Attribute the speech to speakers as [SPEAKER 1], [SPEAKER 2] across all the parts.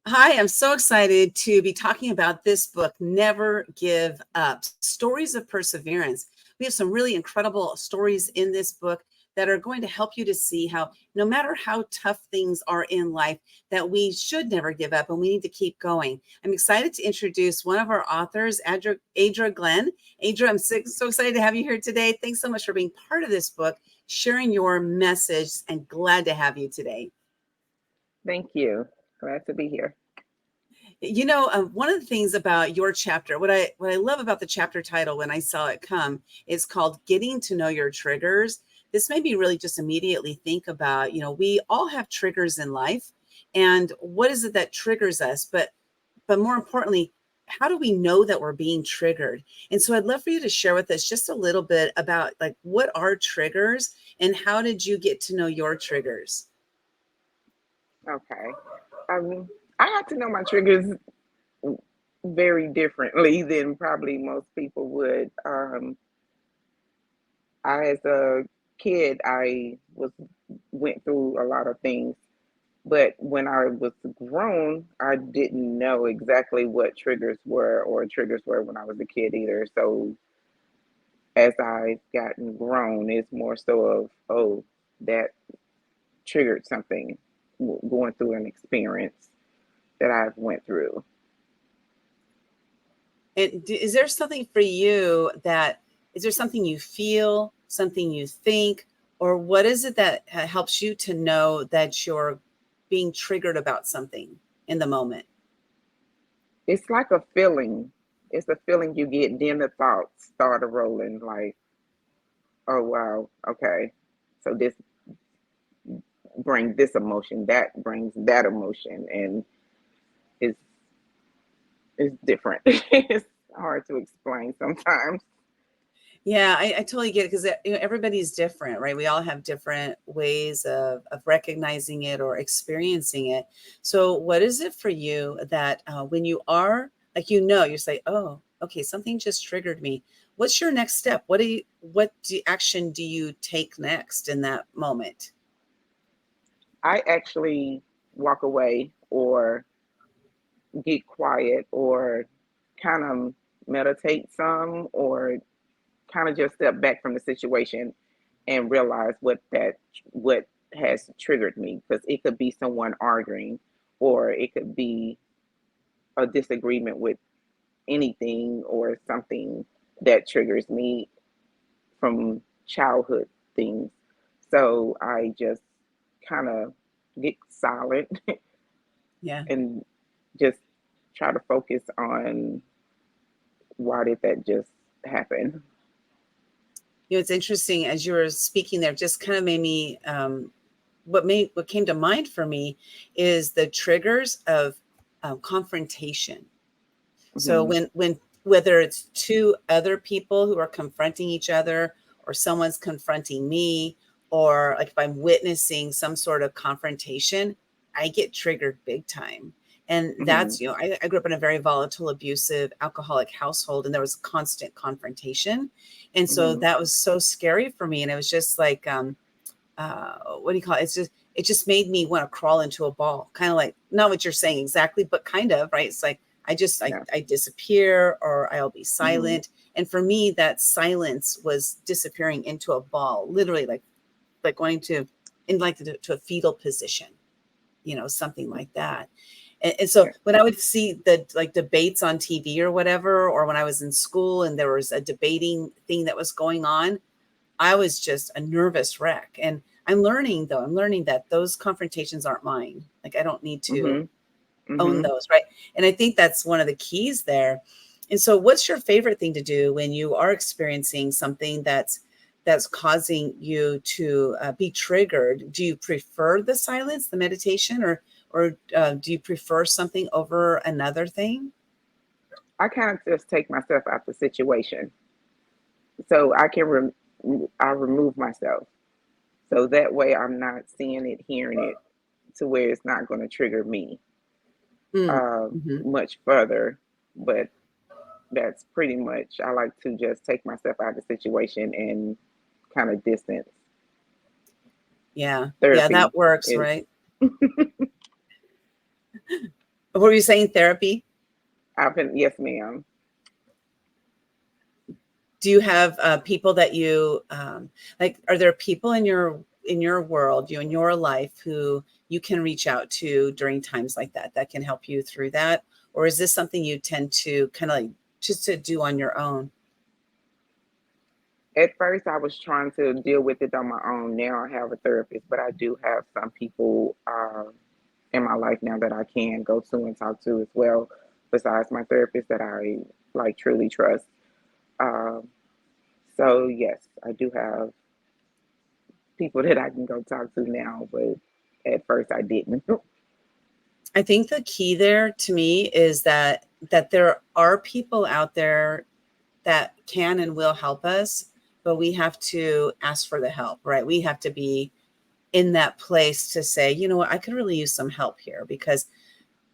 [SPEAKER 1] Hi, I'm so excited to be talking about this book, Never Give Up, Stories of Perseverance. We have some really incredible stories in this book that are going to help you to see how, no matter how tough things are in life, that we should never give up and we need to keep going. I'm excited to introduce one of our authors, Adra Glenn. Adra, I'm so excited to have you here today. Thanks so much for being part of this book, sharing your message, and glad to have you today.
[SPEAKER 2] Thank you. Glad to be here.
[SPEAKER 1] One of the things about your chapter, what I love about the chapter title when I saw it come, is called "Getting to Know Your Triggers." This made me really just immediately think about, we all have triggers in life, and what is it that triggers us? But more importantly, how do we know that we're being triggered? And so I'd love for you to share with us just a little bit about like what are triggers and how did you get to know your triggers?
[SPEAKER 2] Okay. I got to know my triggers very differently than probably most people would. As a kid, I was went through a lot of things, but when I was grown, I didn't know exactly what triggers were or triggers were when I was a kid either. So as I've gotten grown, it's more so of, oh, that triggered something going through an experience that I've went through.
[SPEAKER 1] And is there something for you is there something you feel, something you think, or what is it that helps you to know that you're being triggered about something in the moment?
[SPEAKER 2] It's like a feeling. It's a feeling you get, then the thoughts start rolling like, oh wow, okay. So this brings this emotion, that brings that emotion, and it's it's different. It's hard to explain sometimes.
[SPEAKER 1] Yeah, I totally get it because everybody's different, right? We all have different ways of recognizing it or experiencing it. So, what is it for you that when you are like, you say, "Oh, okay, something just triggered me." What's your next step? Action do you take next in that moment?
[SPEAKER 2] I actually walk away or get quiet or kind of meditate some or kind of just step back from the situation and realize what has triggered me, because it could be someone arguing or it could be a disagreement with anything or something that triggers me from childhood things. So I just kind of get silent
[SPEAKER 1] Yeah.
[SPEAKER 2] and just try to focus on why did that just happen.
[SPEAKER 1] It's interesting as you were speaking there, just kind of made me what came to mind for me is the triggers of confrontation. So
[SPEAKER 2] Hmm.
[SPEAKER 1] when whether it's two other people who are confronting each other or someone's confronting me, or like if I'm witnessing some sort of confrontation, I get triggered big time. And
[SPEAKER 2] Hmm.
[SPEAKER 1] that's, I grew up in a very volatile, abusive, alcoholic household, and there was constant confrontation. And so
[SPEAKER 2] Hmm.
[SPEAKER 1] that was so scary for me. And it was just like, what do you call it? It just made me want to crawl into a ball, kind of like not what you're saying exactly, but kind of, right? It's like
[SPEAKER 2] Yeah.
[SPEAKER 1] I disappear or I'll be
[SPEAKER 2] Hmm.
[SPEAKER 1] silent. And for me, that silence was disappearing into a ball, literally like going to in like to a fetal position, something like that. And so
[SPEAKER 2] Yeah.
[SPEAKER 1] when I would see the like debates on TV or whatever, or when I was in school and there was a debating thing that was going on, I was just a nervous wreck. And I'm learning that those confrontations aren't mine. Like I don't need to
[SPEAKER 2] Hmm.
[SPEAKER 1] own
[SPEAKER 2] Hmm.
[SPEAKER 1] those, right? And I think that's one of the keys there. And so what's your favorite thing to do when you are experiencing something that's causing you to be triggered? Do you prefer the silence, the meditation, or do you prefer something over another thing?
[SPEAKER 2] I kind of just take myself out the situation, so I remove myself, so that way I'm not seeing it, hearing it, to where it's not going to trigger me
[SPEAKER 1] Mm, mhm.
[SPEAKER 2] much further. But that's pretty much, I like to just take myself out of the situation and kind of distance.
[SPEAKER 1] Yeah, yeah,
[SPEAKER 2] Therapy
[SPEAKER 1] that works,
[SPEAKER 2] is
[SPEAKER 1] right? What were you saying? Therapy?
[SPEAKER 2] I've been, yes, ma'am.
[SPEAKER 1] Do you have people that you like? Are there people in your world, you in your life, who you can reach out to during times like that that can help you through that, or is this something you tend to kind of like just to do on your own?
[SPEAKER 2] At first, I was trying to deal with it on my own. Now I have a therapist, but I do have some people in my life now that I can go to and talk to as well, besides my therapist that I like truly trust. Um, so yes, I do have people that I can go talk to now, but at first I didn't.
[SPEAKER 1] I think the key there to me is that there are people out there that can and will help us, but we have to ask for the help, right? We have to be in that place to say, you know what, I could really use some help here, because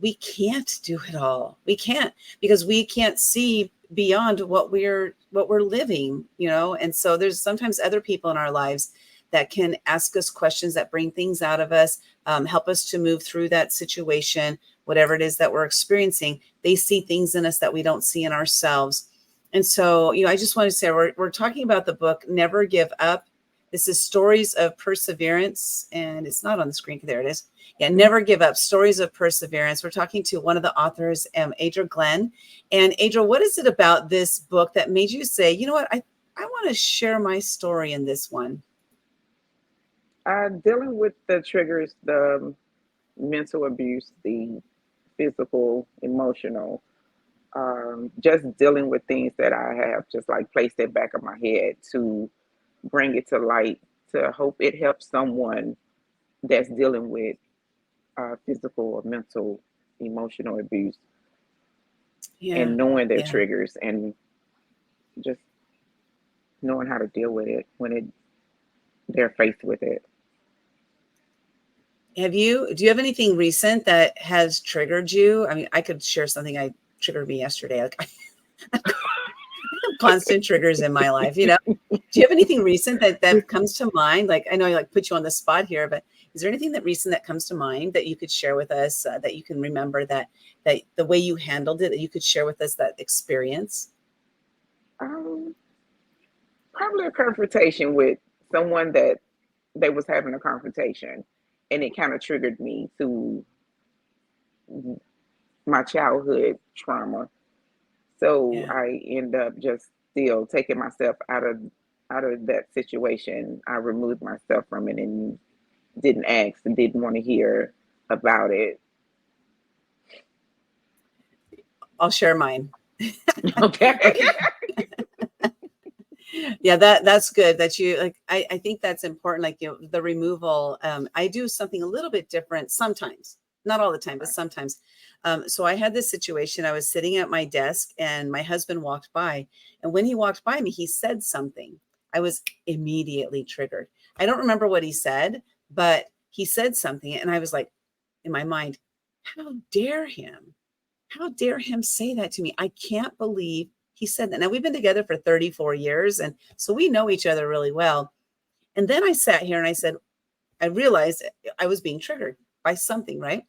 [SPEAKER 1] we can't do it all. We can't, because we can't see beyond what we're living, you know. And so there's sometimes other people in our lives that can ask us questions that bring things out of us, help us to move through that situation, whatever it is that we're experiencing. They see things in us that we don't see in ourselves. And so, you know, I just want to say we're talking about the book Never Give Up. This is Stories of Perseverance, and it's not on the screen. There it is. Yeah, Never Give Up, Stories of Perseverance. We're talking to one of the authors, Adra Glenn. And Adra, what is it about this book that made you say, you know what, I want to share my story in this one?
[SPEAKER 2] Dealing with the triggers, the mental abuse, the physical, emotional, just dealing with things that I have just like placed at back of my head to bring it to light to hope it helps someone that's dealing with physical or mental, emotional abuse
[SPEAKER 1] Yeah,
[SPEAKER 2] and knowing their
[SPEAKER 1] yeah.
[SPEAKER 2] triggers and just knowing how to deal with it when they're faced with it.
[SPEAKER 1] Do you have anything recent that has triggered you? I mean, I could share something I triggered me yesterday. Like I have constant triggers in my life, you know. Do you have anything recent that comes to mind? Like, I know I like put you on the spot here, but is there anything that recent that comes to mind that you could share with us, that you can remember, that the way you handled it, that you could share with us that experience?
[SPEAKER 2] Um, Probably a confrontation with someone that they was having a confrontation, and it kind of triggered me to my childhood trauma. So
[SPEAKER 1] Yeah.
[SPEAKER 2] I end up just still taking myself out of that situation. I removed myself from it and didn't ask and didn't want to hear about it.
[SPEAKER 1] I'll share mine.
[SPEAKER 2] Okay.
[SPEAKER 1] Okay. Yeah, that's good that you like. I think that's important. Like, you know, the removal. I do something a little bit different sometimes, not all the time, but sometimes. So I had this situation. I was sitting at my desk and my husband walked by. And when he walked by me, he said something. I was immediately triggered. I don't remember what he said, but he said something. And I was like, in my mind, how dare him? How dare him say that to me? I can't believe he said that. Now, we've been together for 34 years, and so we know each other really well. And then I sat here and I said, I realized I was being triggered by something, right?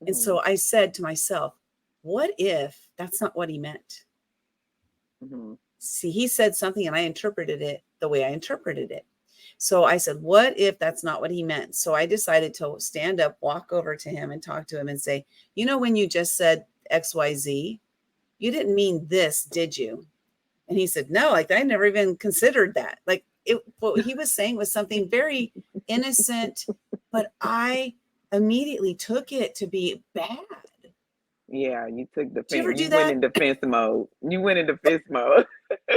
[SPEAKER 1] And
[SPEAKER 2] Mhm,
[SPEAKER 1] so I said to myself, what if that's not what he meant?
[SPEAKER 2] mhm,
[SPEAKER 1] See, he said something and I interpreted it the way I interpreted it. So I said, what if that's not what he meant? So I decided to stand up, walk over to him and talk to him and say, you know, when you just said XYZ, you didn't mean this, did you? And he said, no, like I never even considered that. Like what he was saying was something very innocent, but I immediately took it to be bad.
[SPEAKER 2] yeah, you took
[SPEAKER 1] Do you ever
[SPEAKER 2] defense.
[SPEAKER 1] do
[SPEAKER 2] You went
[SPEAKER 1] that?
[SPEAKER 2] in defense mode. You went in defense mode.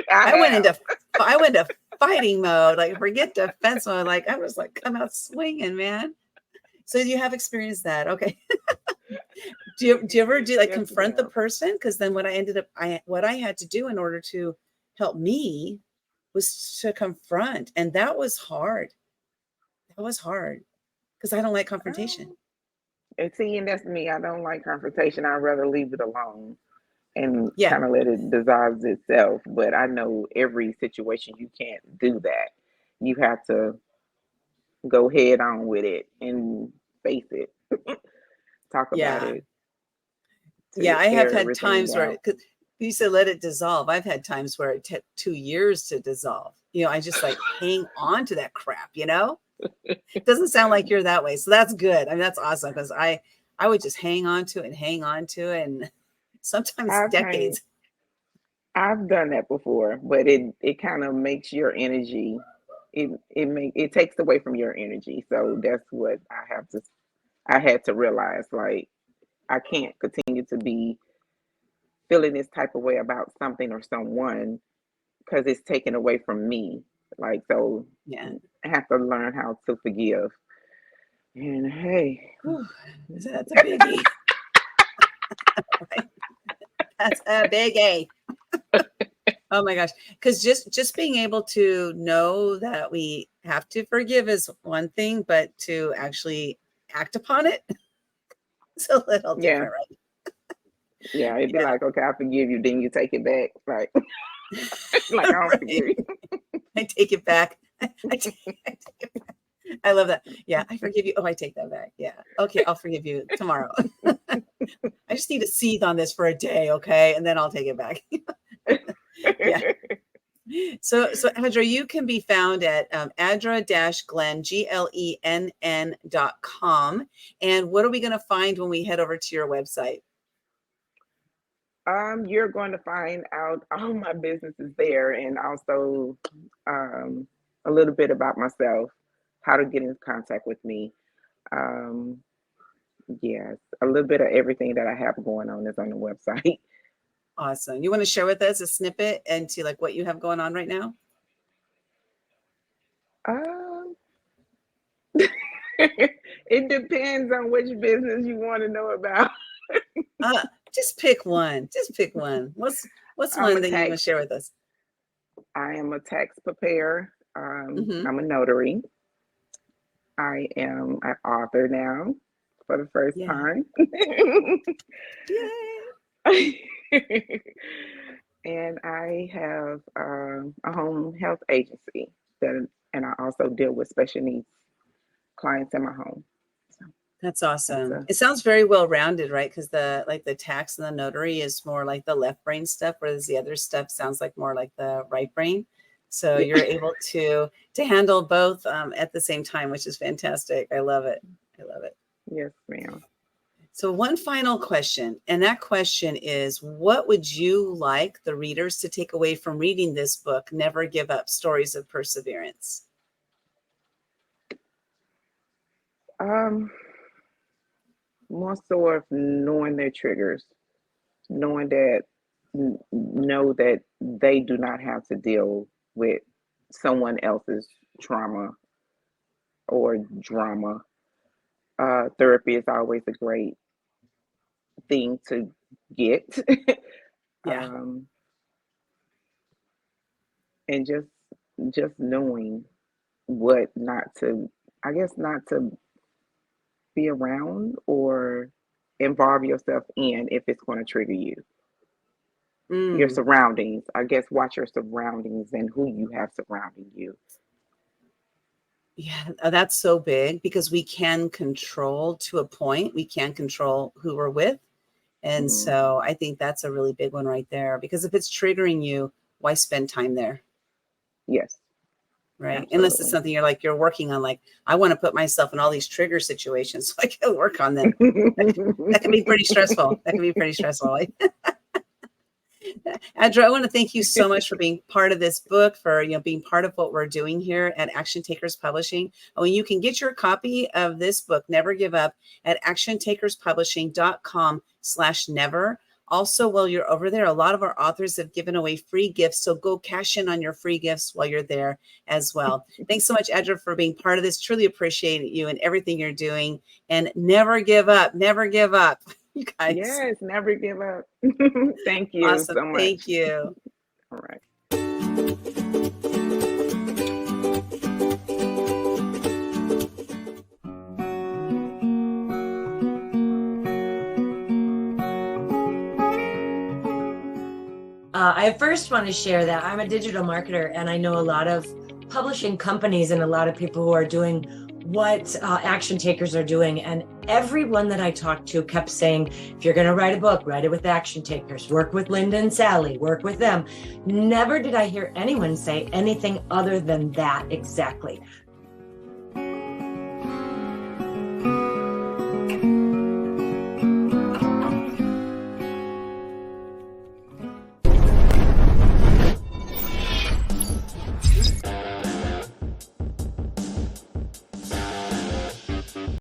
[SPEAKER 2] I
[SPEAKER 1] I went
[SPEAKER 2] have.
[SPEAKER 1] into I went to fighting mode, like forget defense mode. Like I was like, come out swinging, man. So you have experienced that. Okay. Do you ever do like
[SPEAKER 2] Yes,
[SPEAKER 1] confront the
[SPEAKER 2] ma'am.
[SPEAKER 1] person? Because then what I had to do in order to help me was to confront. And that was hard. That was hard because I don't like confrontation.
[SPEAKER 2] Um, and see, and that's me. I don't like confrontation. I'd rather leave it alone and
[SPEAKER 1] Yeah.
[SPEAKER 2] kind of let it dissolve itself. But I know every situation you can't do that. You have to go head on with it and face it. Talk about
[SPEAKER 1] Yeah.
[SPEAKER 2] it.
[SPEAKER 1] Yeah,
[SPEAKER 2] to
[SPEAKER 1] I have
[SPEAKER 2] air
[SPEAKER 1] had
[SPEAKER 2] everything
[SPEAKER 1] times where,
[SPEAKER 2] out.
[SPEAKER 1] 'cause you said let it dissolve. I've had times where it took 2 years to dissolve. I just like hang on to that crap, It doesn't sound like you're that way. So that's good. I mean, that's awesome because I would just hang on to it and hang on to it, and sometimes
[SPEAKER 2] I've hang,
[SPEAKER 1] decades.
[SPEAKER 2] I've done that before, but it kind of makes your energy. It takes away from your energy. So that's what I had to realize. Like I can't continue to be feeling this type of way about something or someone because it's taken away from me. Like so,
[SPEAKER 1] Yeah.
[SPEAKER 2] I have to learn how to forgive. And hey,
[SPEAKER 1] Whew. That's a biggie. Right? That's a biggie. Oh my gosh. Because just being able to know that we have to forgive is one thing, but to actually act upon it is a little
[SPEAKER 2] yeah,
[SPEAKER 1] different, right?
[SPEAKER 2] yeah, it'd be
[SPEAKER 1] Yeah.
[SPEAKER 2] like, okay, I forgive you, then you take it back. Like, like I don't
[SPEAKER 1] Right.
[SPEAKER 2] forgive you.
[SPEAKER 1] I take it back. I take it back. I love that. Yeah, I forgive you. Oh, I take that back. Yeah. Okay, I'll forgive you tomorrow. I just need to seethe on this for a day, okay? And then I'll take it back. Yeah. So Adra, you can be found at Adra-Glenn, GLENN.com. And what are we going to find when we head over to your website?
[SPEAKER 2] You're going to find out all my businesses there, and also um, a little bit about myself, how to get in contact with me. Um, yes, a little bit of everything that I have going on is on the website.
[SPEAKER 1] Awesome. You want to share with us a snippet into like what you have going on right now?
[SPEAKER 2] Um, it depends on which business you want to know about.
[SPEAKER 1] Uh, just pick one. Just pick one. What's
[SPEAKER 2] I'm
[SPEAKER 1] one
[SPEAKER 2] a
[SPEAKER 1] that you want
[SPEAKER 2] tax.
[SPEAKER 1] to share with us?
[SPEAKER 2] I am a tax preparer.
[SPEAKER 1] Mm-hmm.
[SPEAKER 2] I'm a notary. I am an author now for the first
[SPEAKER 1] Yeah.
[SPEAKER 2] time.
[SPEAKER 1] Yay.
[SPEAKER 2] And I have a home health agency and I also deal with special needs clients in my home. So
[SPEAKER 1] That's
[SPEAKER 2] that's
[SPEAKER 1] awesome.
[SPEAKER 2] a
[SPEAKER 1] It sounds very well rounded, right? Because the tax and the notary is more like the left brain stuff, whereas the other stuff sounds like more like the right brain. So
[SPEAKER 2] yeah.
[SPEAKER 1] you're able to handle both at the same time, which is fantastic. I love it. I love it.
[SPEAKER 2] Yes, ma'am.
[SPEAKER 1] So one final question, and that question is, what would you like the readers to take away from reading this book, Never Give Up: Stories of Perseverance?
[SPEAKER 2] Um, More so of knowing their triggers, knowing that know that they do not have to deal with someone else's trauma or drama. Therapy is always a great thing to get.
[SPEAKER 1] Yeah.
[SPEAKER 2] um, and just knowing what not to, I guess, not to be around or involve yourself in if it's going to trigger you. Your
[SPEAKER 1] Mm.
[SPEAKER 2] surroundings, I guess, watch your surroundings and who you have surrounding you.
[SPEAKER 1] Yeah, that's so big because we can control to a point. We can control who we're with. And
[SPEAKER 2] Mhm.
[SPEAKER 1] so I think that's a really big one right there because if it's triggering you, why spend time there?
[SPEAKER 2] Yes,
[SPEAKER 1] Right. Unless it's
[SPEAKER 2] absolutely.
[SPEAKER 1] something you're working on, like I want to put myself in all these trigger situations so I can work on them. That can be pretty stressful. That can be pretty stressful. Adra, I want to thank you so much for being part of this book, for being part of what we're doing here at Action Takers Publishing. Oh, and you can get your copy of this book, Never Give Up, at actiontakerspublishing.com/never. Also, while you're over there, a lot of our authors have given away free gifts, so go cash in on your free gifts while you're there as well. Thanks so much, Adra, for being part of this. Truly appreciate you and everything you're doing. And never give up. Never give up. You guys.
[SPEAKER 2] Yes, never give up. Thank you
[SPEAKER 1] Awesome.
[SPEAKER 2] so
[SPEAKER 1] Thank
[SPEAKER 2] much.
[SPEAKER 1] you.
[SPEAKER 2] All right.
[SPEAKER 3] I first want to share that I'm a digital marketer and I know a lot of publishing companies and a lot of people who are doing what Action Takers are doing. And everyone that I talked to kept saying, if you're going to write a book, write it with action takers, work with Linda and Sally, work with them. Never did I hear anyone say anything other than that exactly.